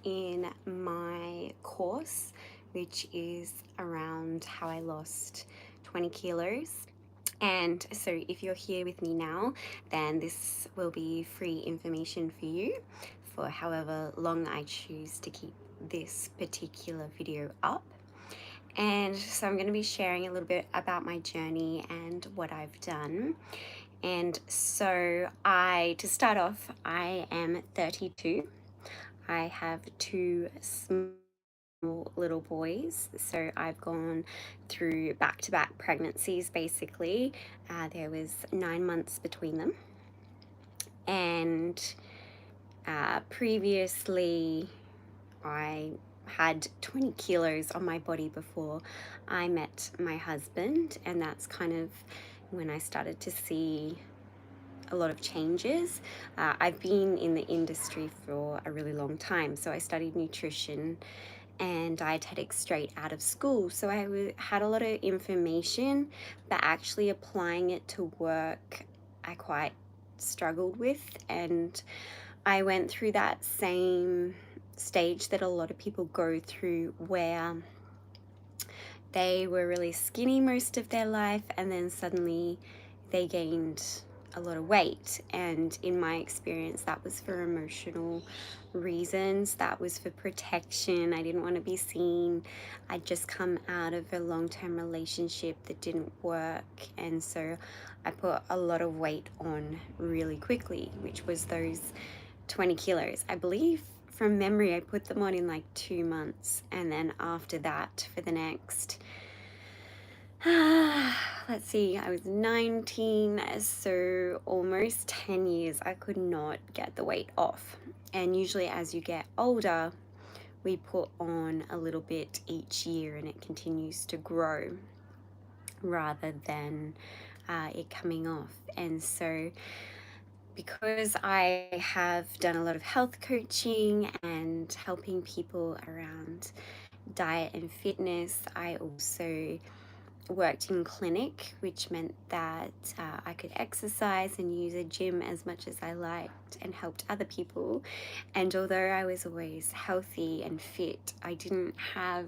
in my course, which is around how I lost 20 kilos. And so if you're here with me now, then this will be free information for you for however long I choose to keep this particular video up. And so I'm going to be sharing a little bit about my journey and what I've done. And so to start off, I am 32. I have two small little boys. So I've gone through back-to-back pregnancies, basically. There was 9 months between them. And previously, I had 20 kilos on my body before I met my husband, and that's kind of when I started to see a lot of changes. I've been in the industry for a really long time, so I studied nutrition and dietetics straight out of school, so I had a lot of information, but actually applying it to work I quite struggled with. And I went through that same stage that a lot of people go through, where they were really skinny most of their life and then suddenly they gained a lot of weight. And in my experience, that was for emotional reasons. That was for protection. I didn't want to be seen. I'd just come out of a long-term relationship that didn't work, and so I put a lot of weight on really quickly, which was those 20 kilos. I believe from memory I put them on in like 2 months, and then after that for the next let's see, I was 19, so almost 10 years I could not get the weight off. And usually as you get older, we put on a little bit each year and it continues to grow rather than it coming off. And so because I have done a lot of health coaching and helping people around diet and fitness, I also worked in clinic, which meant that I could exercise and use a gym as much as I liked and helped other people. And although I was always healthy and fit, I didn't have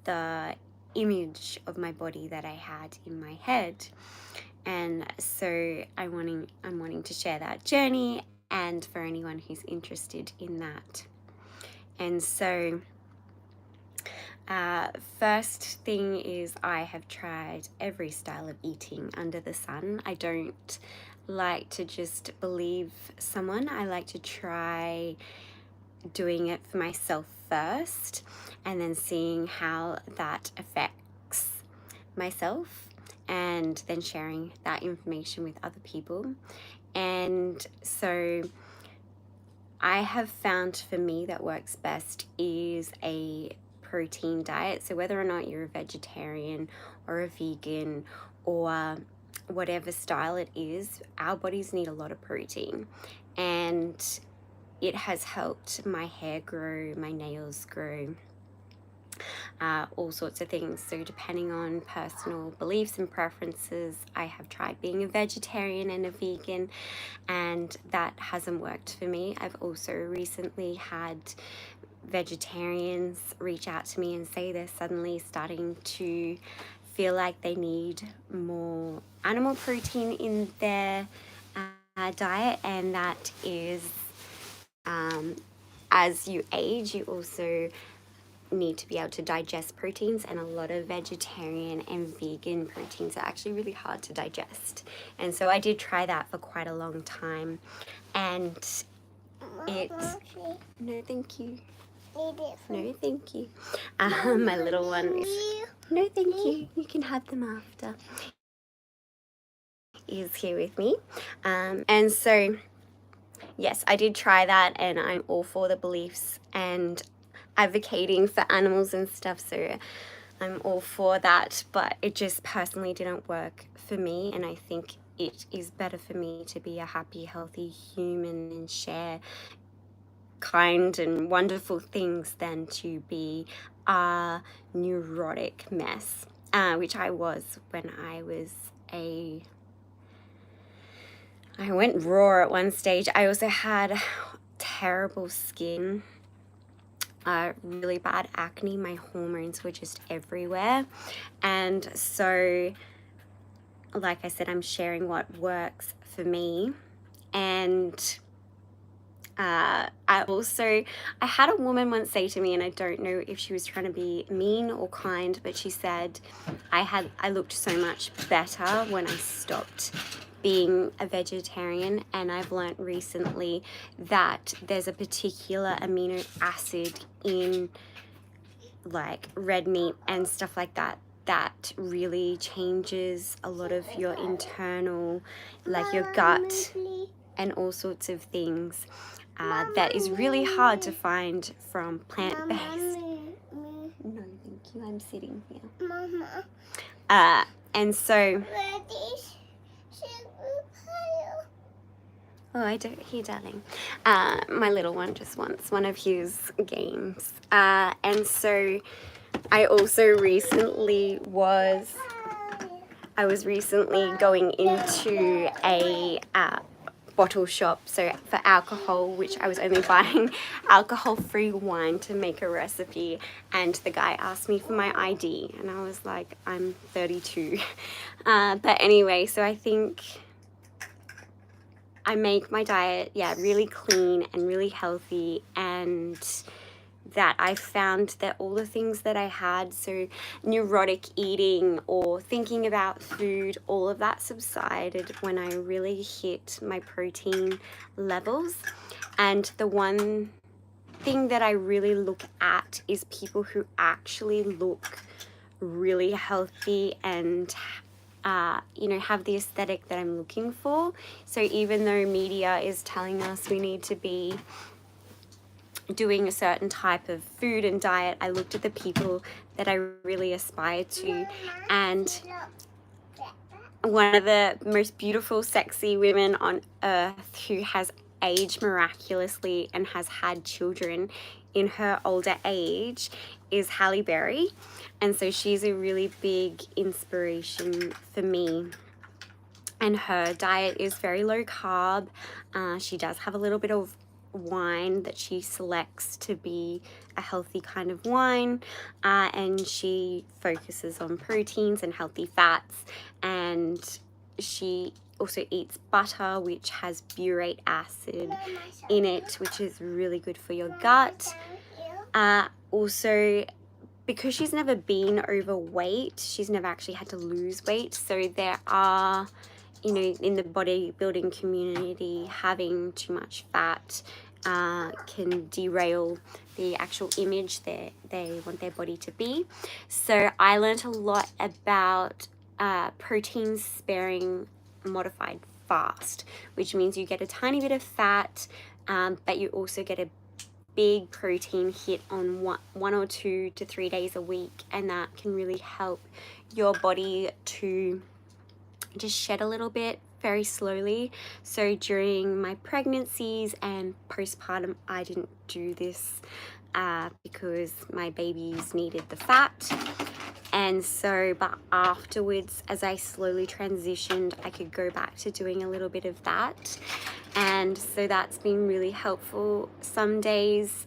the image of my body that I had in my head. And so I'm wanting to share that journey, and for anyone who's interested in that. And so first thing is, I have tried every style of eating under the sun. I don't like to just believe someone. I like to try doing it for myself first and then seeing how that affects myself, and then sharing that information with other people. And so I have found for me that works best is a protein diet. So whether or not you're a vegetarian or a vegan or whatever style it is, our bodies need a lot of protein, and it has helped my hair grow, my nails grow, all sorts of things. So depending on personal beliefs and preferences, I have tried being a vegetarian and a vegan, and that hasn't worked for me. I've also recently had vegetarians reach out to me and say they're suddenly starting to feel like they need more animal protein in their diet, and that is as you age, you also need to be able to digest proteins, and a lot of vegetarian and vegan proteins are actually really hard to digest. And so I did try that for quite a long time, and it no thank you no thank you my little one is no thank you, you can have them after, is here with me. And so yes, I did try that, and I'm all for the beliefs and advocating for animals and stuff, so I'm all for that, but it just personally didn't work for me. And I think it is better for me to be a happy, healthy human and share kind and wonderful things than to be a neurotic mess, which I was when I went raw at one stage. I also had terrible skin really bad acne. My hormones were just everywhere. And so, like I said, I'm sharing what works for me. And I had a woman once say to me, and I don't know if she was trying to be mean or kind, but she said I looked so much better when I stopped being a vegetarian. And I've learnt recently that there's a particular amino acid in like red meat and stuff like that that really changes a lot of your internal, like your gut and all sorts of things. That is really hard to find from plant-based. No, thank you. I'm sitting here. Mama. And so. Oh, I don't hear, darling. My little one just wants one of his games. And so I also recently was going into a bottle shop, so for alcohol, which I was only buying alcohol-free wine to make a recipe, and the guy asked me for my ID, and I was like, I'm 32. But anyway, so I think I make my diet, really clean and really healthy, and that I found that all the things that I had, so neurotic eating or thinking about food, all of that subsided when I really hit my protein levels. And the one thing that I really look at is people who actually look really healthy and have the aesthetic that I'm looking for. So even though media is telling us we need to be doing a certain type of food and diet, I looked at the people that I really aspired to, and one of the most beautiful, sexy women on earth who has aged miraculously and has had children in her older age is Halle Berry. And so she's a really big inspiration for me. And her diet is very low carb. She does have a little bit of wine that she selects to be a healthy kind of wine, and she focuses on proteins and healthy fats, and she also eats butter, which has butyrate acid in it, which is really good for your gut. Also, because she's never been overweight, she's never actually had to lose weight, so there are, in the bodybuilding community, having too much fat can derail the actual image that they want their body to be. So I learned a lot about protein sparing modified fast, which means you get a tiny bit of fat, but you also get a big protein hit on 1 or 2 to 3 days a week, and that can really help your body to just shed a little bit very slowly. So during my pregnancies and postpartum, I didn't do this because my babies needed the fat. And so, but afterwards, as I slowly transitioned, I could go back to doing a little bit of that. And so that's been really helpful. Some days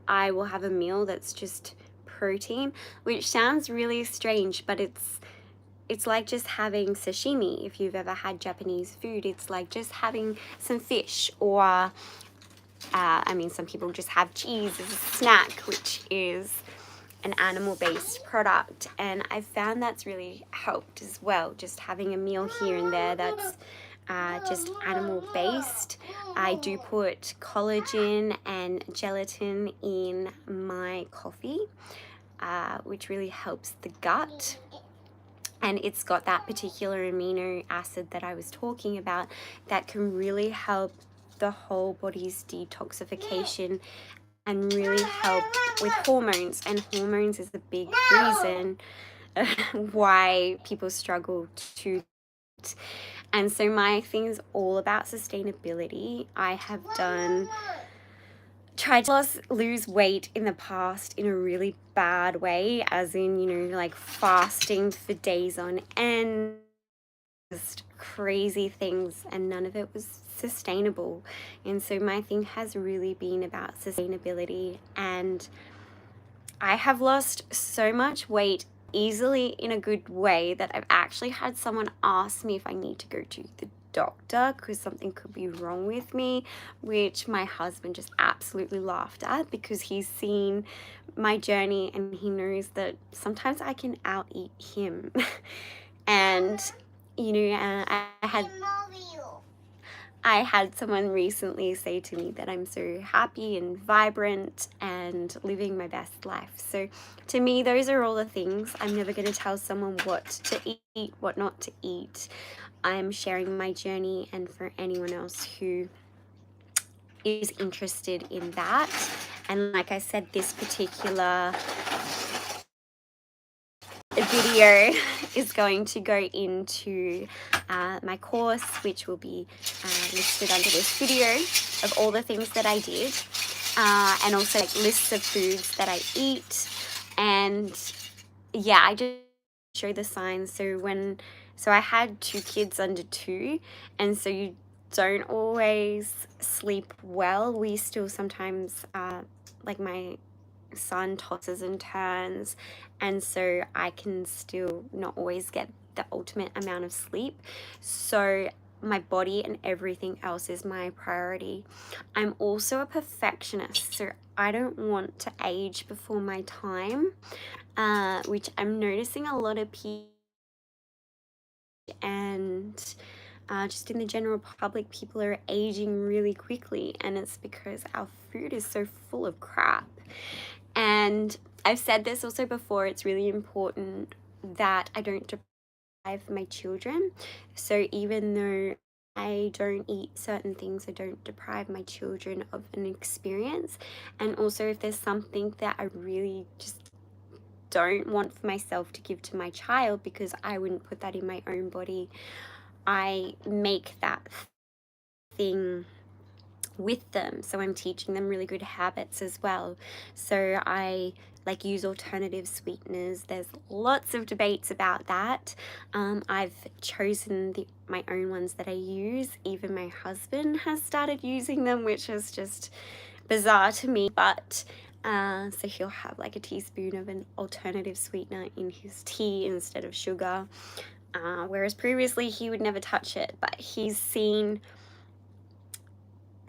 I will have a meal that's just protein, which sounds really strange, but it's like just having sashimi. If you've ever had Japanese food, it's like just having some fish, or some people just have cheese as a snack, which is an animal-based product, and I found that's really helped as well, just having a meal here and there that's just animal-based. I do put collagen and gelatin in my coffee, which really helps the gut. And it's got that particular amino acid that I was talking about that can really help the whole body's detoxification and really help with hormones. And hormones is a big reason why people struggle to. And so my thing is all about sustainability. I have tried to lose weight in the past in a really bad way, as in, like fasting for days on end, just crazy things, and none of it was sustainable. And so my thing has really been about sustainability, and I have lost so much weight easily in a good way that I've actually had someone ask me if I need to go to the doctor because something could be wrong with me, which my husband just absolutely laughed at because he's seen my journey and he knows that sometimes I can out eat him. And I had someone recently say to me that I'm so happy and vibrant and living my best life. So to me, those are all the things. I'm never going to tell someone what to eat, what not to eat. I'm sharing my journey, and for anyone else who is interested in that. And like I said, this particular video is going to go into my course, which will be listed under this video of all the things that I did, and also like lists of foods that I eat. And yeah, I just show the signs. So I had 2 kids under 2, and so you don't always sleep well. We still sometimes like my son tosses and turns, and so I can still not always get the ultimate amount of sleep. So my body and everything else is my priority. I'm also a perfectionist, so I don't want to age before my time, which I'm noticing a lot of people and just in the general public, people are aging really quickly, and it's because our food is so full of crap. And I've said this also before, it's really important that I don't deprive my children. So even though I don't eat certain things, I don't deprive my children of an experience. And also if there's something that I really just don't want for myself to give to my child because I wouldn't put that in my own body, I make that thing with them. So I'm teaching them really good habits as well. So I like use alternative sweeteners. There's lots of debates about that. I've chosen my own ones that I use. Even my husband has started using them, which is just bizarre to me. But so he'll have like a teaspoon of an alternative sweetener in his tea instead of sugar. Whereas previously he would never touch it, but he's seen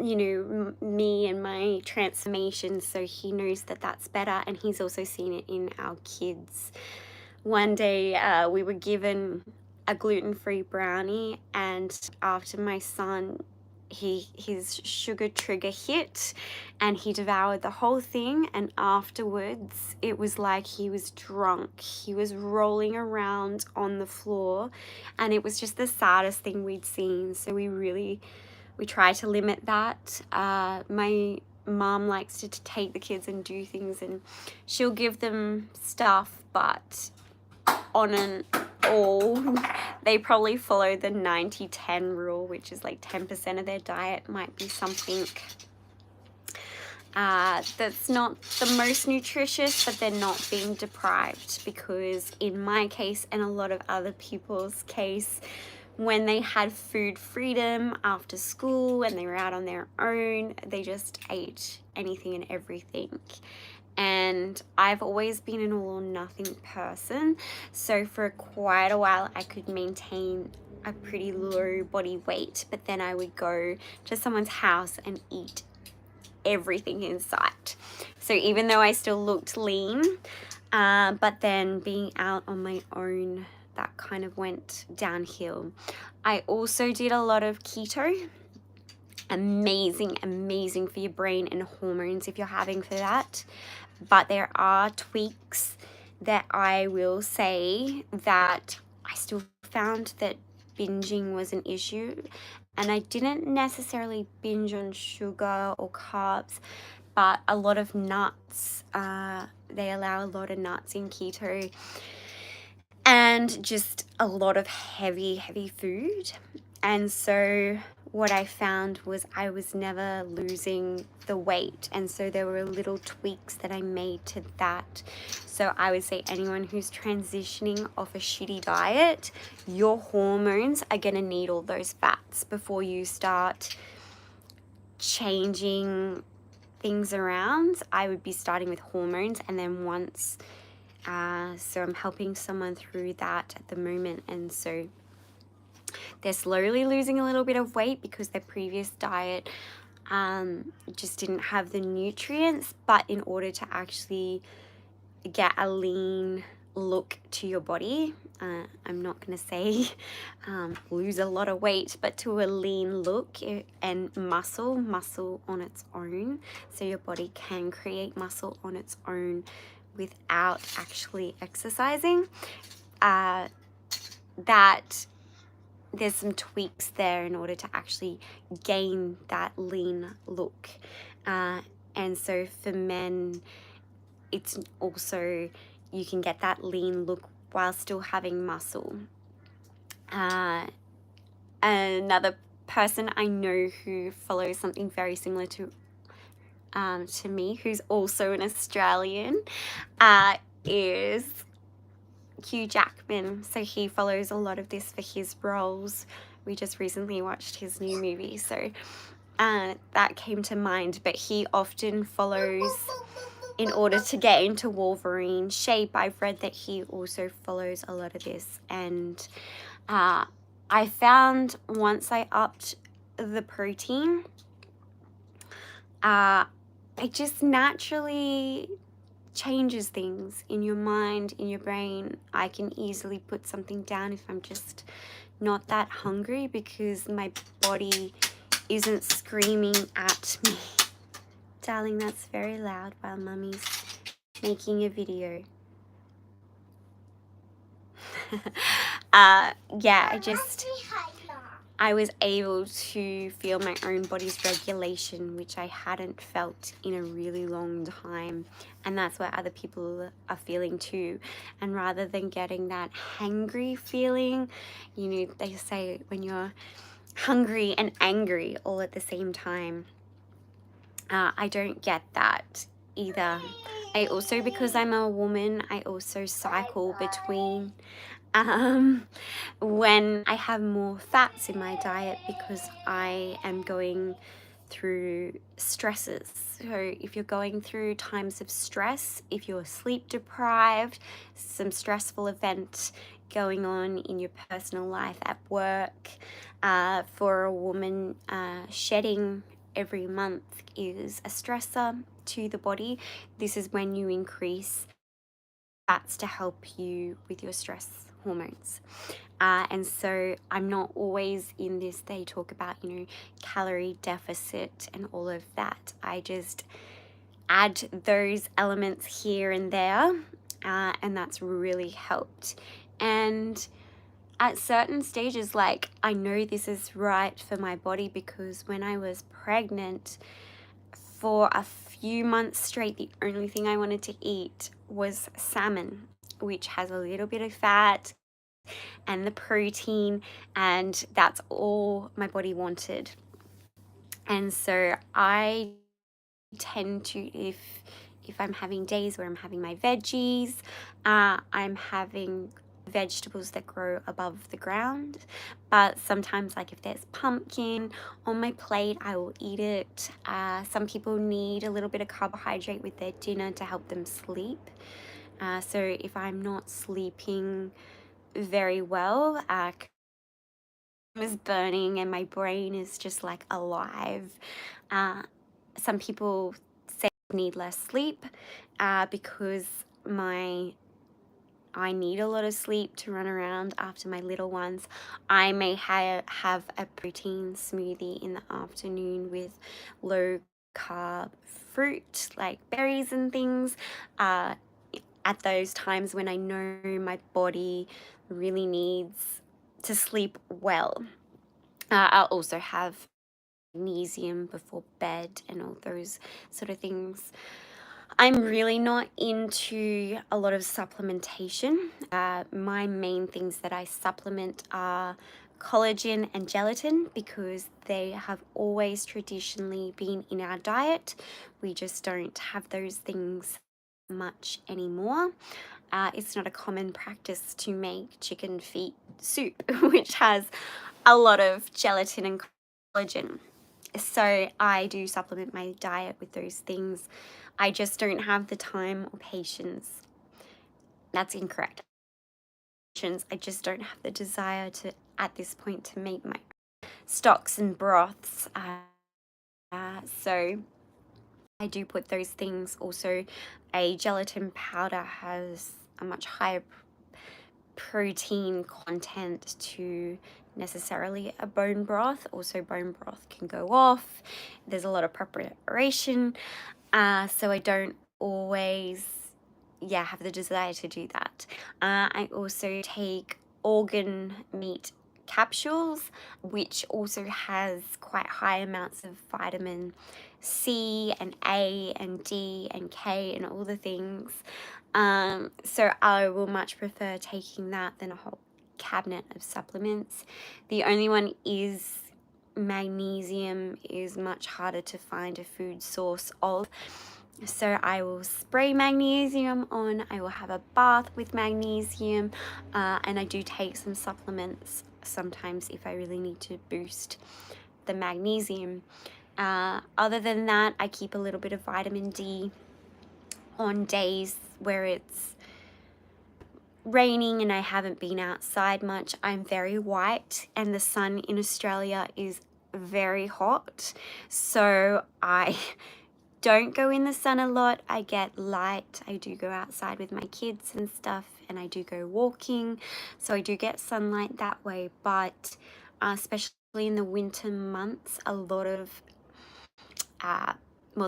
me and my transformation, so he knows that that's better, and he's also seen it in our kids. One day we were given a gluten-free brownie, and after my son, his sugar trigger hit and he devoured the whole thing, and afterwards it was like he was drunk. He was rolling around on the floor, and it was just the saddest thing we'd seen. So we try to limit that. My mom likes to take the kids and do things, and she'll give them stuff, but on an all, they probably follow the 90-10 rule, which is like 10% of their diet might be something that's not the most nutritious, but they're not being deprived, because in my case and a lot of other people's case, when they had food freedom after school and they were out on their own, they just ate anything and everything. And I've always been an all or nothing person. So for quite a while, I could maintain a pretty low body weight, but then I would go to someone's house and eat everything in sight. So even though I still looked lean, but then being out on my own, that kind of went downhill. I also did a lot of keto. Amazing for your brain and hormones if you're having for that. But there are tweaks that I will say that I still found that binging was an issue. And I didn't necessarily binge on sugar or carbs, but a lot of nuts. They allow a lot of nuts in keto, and just a lot of heavy food. And so what I found was I was never losing the weight, and so there were little tweaks that I made to that. So I would say anyone who's transitioning off a shitty diet, your hormones are going to need all those fats before you start changing things around, I would be starting with hormones, and then once, so I'm helping someone through that at the moment, and so they're slowly losing a little bit of weight because their previous diet just didn't have the nutrients. But in order to actually get a lean look to your body, I'm not going to say lose a lot of weight, but to a lean look and muscle on its own, so your body can create muscle on its own without actually exercising, that there's some tweaks there in order to actually gain that lean look. And so for men, it's also, you can get that lean look while still having muscle. Another person I know who follows something very similar to me, who's also an Australian, is Hugh Jackman. So he follows a lot of this for his roles. We just recently watched his new movie, so that came to mind. But he often follows, in order to get into Wolverine shape, I've read that he also follows a lot of this. And I found once I upped the protein, it just naturally changes things in your mind, in your brain. I can easily put something down if I'm just not that hungry, because my body isn't screaming at me. Darling, that's very loud while Mummy's making a video. Yeah, I was able to feel my own body's regulation, which I hadn't felt in a really long time. And that's what other people are feeling too. And rather than getting that hangry feeling, you know, they say when you're hungry and angry all at the same time, I don't get that either. I also, because I'm a woman, I also cycle between when I have more fats in my diet, because I am going through stresses. So if you're going through times of stress, if you're sleep deprived, some stressful event going on in your personal life, at work, for a woman, shedding every month is a stressor to the body. This is when you increase fats to help you with your stress hormones. And so I'm not always in this, they talk about, you know, calorie deficit and all of that. I just add those elements here and there, and that's really helped. And at certain stages, like, I know this is right for my body, because when I was pregnant, for a few months straight, the only thing I wanted to eat was salmon, which has a little bit of fat and the protein, and that's all my body wanted. And so I tend to, if I'm having days where I'm having my veggies, I'm having vegetables that grow above the ground. But sometimes, like if there's pumpkin on my plate, I will eat it. Some people need a little bit of carbohydrate with their dinner to help them sleep. So if I'm not sleeping very well, is burning and my brain is just like alive. Some people say I need less sleep, because I need a lot of sleep to run around after my little ones. I may have a protein smoothie in the afternoon with low carb fruit like berries and things, at those times when I know my body really needs to sleep well. I'll also have magnesium before bed and all those sort of things. I'm really not into a lot of supplementation. My main things that I supplement are collagen and gelatin, because they have always traditionally been in our diet. We just don't have those things much anymore. It's not a common practice to make chicken feet soup, which has a lot of gelatin and collagen. So I do supplement my diet with those things. I just don't have the time or patience. That's incorrect. I just don't have the desire to, at this point, to make my stocks and broths. So I do put those things. Also, a gelatin powder has a much higher protein content to necessarily a bone broth. Also, bone broth can go off. There's a lot of preparation. So I don't always, have the desire to do that. I also take organ meat capsules, which also has quite high amounts of vitamin C and A and D and K and all the things. So I will much prefer taking that than a whole cabinet of supplements. The only one is magnesium is much harder to find a food source of. So I will spray magnesium on, I will have a bath with magnesium, and I do take some supplements sometimes if I really need to boost the magnesium. Other than that, I keep a little bit of vitamin D on days where it's raining and I haven't been outside much. I'm very white and the sun in Australia is very hot, so I don't go in the sun a lot. I get light. I do go outside with my kids and stuff, and I do go walking, so I do get sunlight that way. But especially in the winter months, a lot of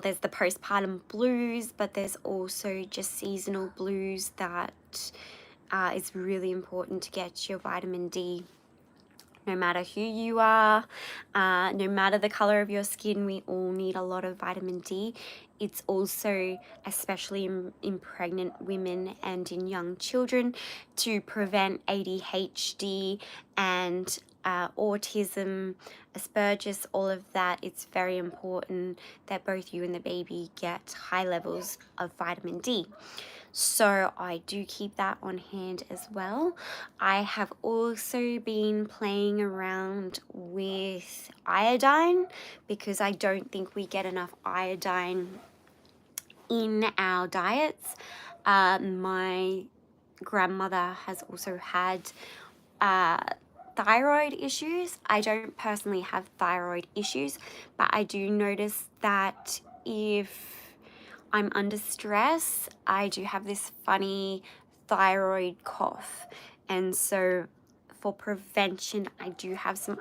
there's the postpartum blues, but there's also just seasonal blues that it's really important to get your vitamin D. No matter who you are, no matter the color of your skin, we all need a lot of vitamin D. It's also, especially in pregnant women and in young children, to prevent ADHD and autism, Asperger's, all of that. It's very important that both you and the baby get high levels of vitamin D. So I do keep that on hand as well. I have also been playing around with iodine because I don't think we get enough iodine in our diets. My grandmother has also had thyroid issues. I don't personally have thyroid issues, but I do notice that if I'm under stress, I do have this funny thyroid cough. And so for prevention, I do have some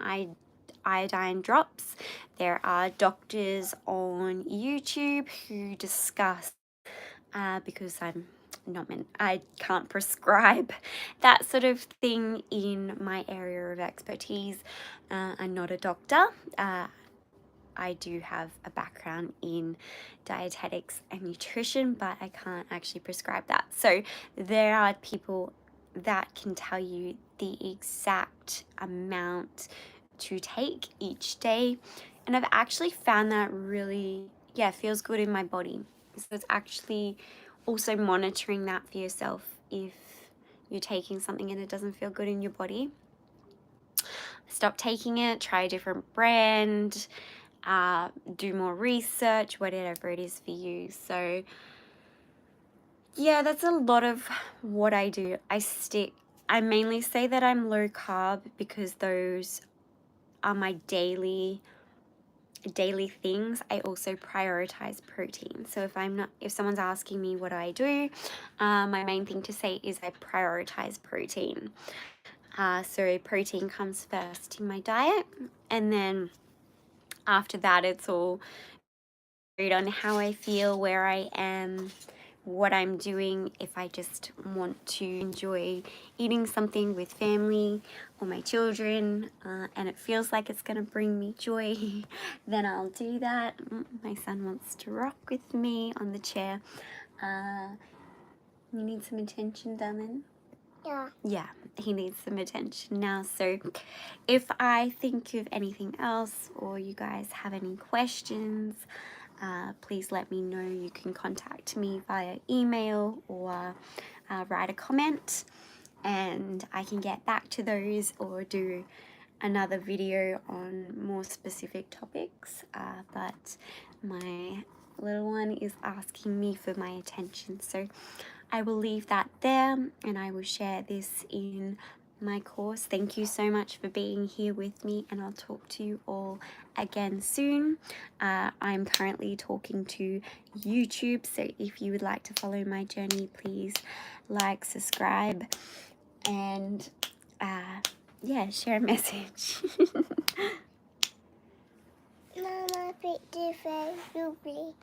iodine drops. There are doctors on YouTube who discuss, because I can't prescribe that sort of thing in my area of expertise. I'm not a doctor. I do have a background in dietetics and nutrition, but I can't actually prescribe that. So there are people that can tell you the exact amount to take each day. And I've actually found that really, feels good in my body. So it's actually also monitoring that for yourself. If you're taking something and it doesn't feel good in your body, stop taking it, try a different brand, do more research, whatever it is for you. So that's a lot of what I do. I mainly say that I'm low carb because those are my daily things. I also prioritize protein. So if someone's asking me what do, my main thing to say is I prioritize protein. So protein comes first in my diet, and then after that it's all on how I feel, where I am, what I'm doing. If I just want to enjoy eating something with family or my children, and it feels like it's going to bring me joy, then I'll do that. My son wants to rock with me on the chair. You need some attention, darling? Yeah, he needs some attention now. So if I think of anything else or you guys have any questions, please let me know. You can contact me via email or write a comment and I can get back to those or do another video on more specific topics, but my little one is asking me for my attention, so I will leave that there, and I will share this in my course. Thank you so much for being here with me, and I'll talk to you all again soon. I'm currently talking to YouTube, so if you would like to follow my journey, please like, subscribe, and yeah, share a message. Mama, picture for Ruby.